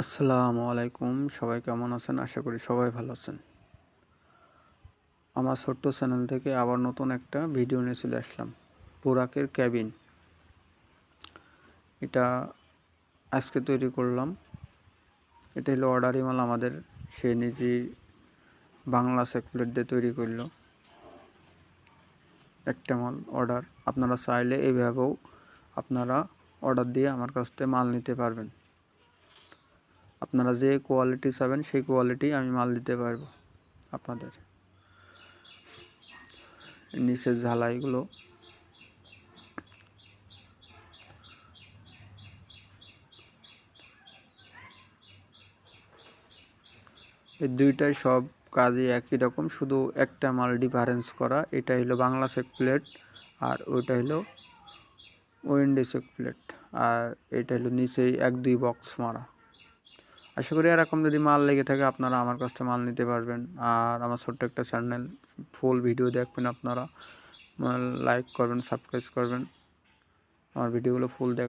আসসালামু আলাইকুম, সবাই কেমন আছেন? আশা করি সবাই ভালো আছেন। আমার ছোট্ট চ্যানেল থেকে আবার নতুন একটা ভিডিও নিয়ে চলে আসলাম। বুরাকের ক্যাবিন, এটা আজকে তৈরি করলাম। এটা হলো অর্ডারি মাল, আমাদের সে নিজেই বাংলা প্লেট দিয়ে তৈরি করলো একটা মাল অর্ডার। আপনারা চাইলে এইভাবেও আপনারা অর্ডার দিয়ে আমার কাছ থেকে মাল নিতে পারবেন। আপনারা যে কোয়ালিটি চাবেন সেই কোয়ালিটি আমি মাল দিতে পারবো আপনাদের। নিচের ঝালাইগুলো এই দুইটাই সব কাজই একই রকম, শুধু একটা মাল ডিফারেন্স করা। এটা হলো বাংলা চেক প্লেট আর ওইটা হলো উইন্ডো চেক প্লেট, আর এটা হলো নিচেই 1-2 বক্স মারা। আশা করি এরকম যদি মাল লেগে থাকে আপনারা আমার কাছ থেকে মাল নিতে পারবেন। আর আমার ছোট্ট একটা চ্যানেল, ফুল ভিডিও দেখবেন আপনারা, লাইক করবেন, সাবস্ক্রাইব করবেন, আমার ভিডিওগুলো ফুল দেখ